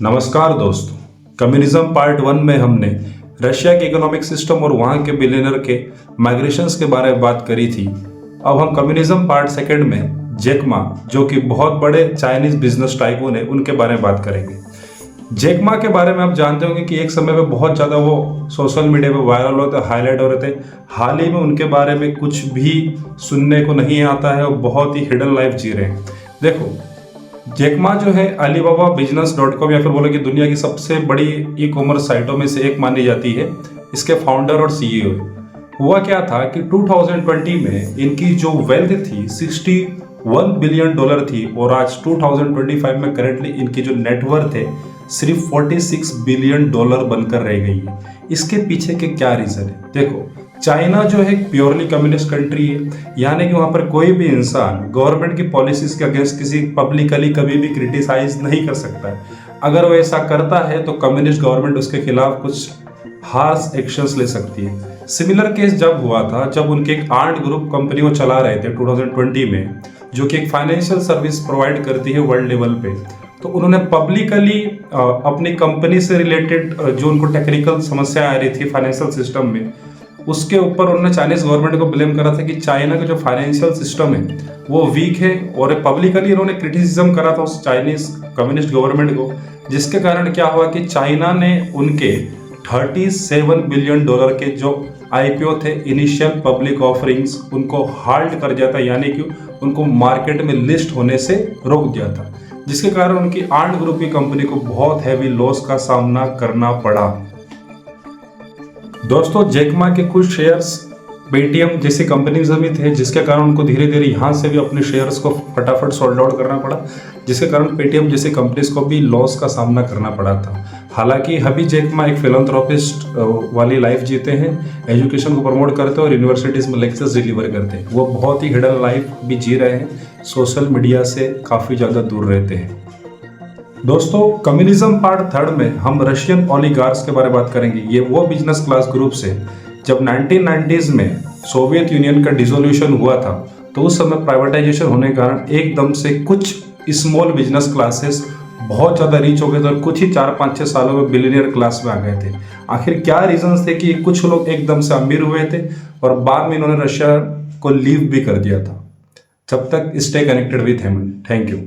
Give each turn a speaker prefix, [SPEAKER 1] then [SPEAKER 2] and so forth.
[SPEAKER 1] नमस्कार दोस्तों, communism part 1 में हमने रशिया के इकोनॉमिक सिस्टम और वहाँ के बिलियनर के माइग्रेशंस के बारे में बात करी थी। अब हम कम्युनिज्म पार्ट 2 में जैक मा, जो कि बहुत बड़े चाइनीज बिजनेस टाइकून है, उनके बारे में बात करेंगे। जैक मा के बारे में आप जानते होंगे कि एक समय पे बहुत ज़्यादा वो सोशल मीडिया पे वायरल होते, हाईलाइट हो रहे थे। हाल ही में उनके बारे में कुछ भी सुनने को नहीं आता है और बहुत ही हिडन लाइफ जी रहे हैं। देखो, जैक मा जो है अलीबाबा बिजनेस.com या फिर बोलो कि दुनिया की सबसे बड़ी ई कॉमर्स साइटों में से एक मानी जाती है। इसके फाउंडर और सीईओ हुआ क्या था कि 2020 में इनकी जो वेल्थ थी 61 बिलियन डॉलर थी और आज 2025 में करेंटली इनकी जो नेटवर्थ है सिर्फ 46 बिलियन डॉलर बनकर रह गई है। इसके पीछे के क्या रीजन है? देखो, चाइना जो है प्योरली कम्युनिस्ट कंट्री है, यानी कि वहाँ पर कोई भी इंसान गवर्नमेंट की पॉलिसीज के अगेंस्ट किसी पब्लिकली कभी भी क्रिटिसाइज नहीं कर सकता है। अगर वो ऐसा करता है तो कम्युनिस्ट गवर्नमेंट उसके खिलाफ कुछ हार्श एक्शंस ले सकती है। सिमिलर केस जब हुआ था, जब उनके एक आर्ट ग्रुप कंपनी वो चला रहे थे 2020 में, जो कि एक फाइनेंशियल सर्विस प्रोवाइड करती है वर्ल्ड लेवल पे। तो उन्होंने पब्लिकली अपनी कंपनी से रिलेटेड जो उनको टेक्निकल समस्या आ रही थी फाइनेंशियल सिस्टम में, उसके ऊपर उन्होंने चाइनीज गवर्नमेंट को ब्लेम करा था कि चाइना का जो फाइनेंशियल सिस्टम है वो वीक है, और पब्लिकली इन्होंने क्रिटिसिज्म करा था उस चाइनीज कम्युनिस्ट गवर्नमेंट को, जिसके कारण क्या हुआ कि चाइना ने उनके 37 बिलियन डॉलर के जो आईपीओ थे, इनिशियल पब्लिक ऑफरिंग्स, उनको हाल्ट कर दिया था, यानी कि उनको मार्केट में लिस्ट होने से रोक दिया था, जिसके कारण उनकी आर्ट ग्रुप की कंपनी को बहुत हैवी लॉस का सामना करना पड़ा। दोस्तों, जैक मा के कुछ शेयर्स पेटीएम जैसी कंपनीज में थे, जिसके कारण उनको धीरे धीरे यहाँ से भी अपने शेयर्स को फटाफट सोल्ड आउट करना पड़ा, जिसके कारण पेटीएम जैसी कंपनीज को भी लॉस का सामना करना पड़ा था। हालांकि अभी जैक मा एक फिलैंथ्रोपिस्ट वाली लाइफ जीते हैं, एजुकेशन को प्रमोट करते हैं और यूनिवर्सिटीज़ में लेक्चर्स डिलीवर करते हैं। वो बहुत ही हिडन लाइफ भी जी रहे हैं, सोशल मीडिया से काफ़ी ज़्यादा दूर रहते हैं। दोस्तों, कम्युनिज्म पार्ट 3 में हम रशियन ओलिगार्क्स के बारे में बात करेंगे। ये वो बिजनेस क्लास ग्रुप से जब 1990s में सोवियत यूनियन का डिसोल्यूशन हुआ था, तो उस समय प्राइवेटाइजेशन होने के कारण एकदम से कुछ स्मॉल बिजनेस क्लासेस बहुत ज़्यादा रीच हो गए थे और कुछ ही 4-5-6 सालों में बिलियनियर क्लास में आ गए थे। आखिर क्या रीजंस थे कि कुछ लोग एकदम से अमीर हुए थे और बाद में इन्होंने रशिया को लीव भी कर दिया था? जब तक stay connected with Heman. Thank you.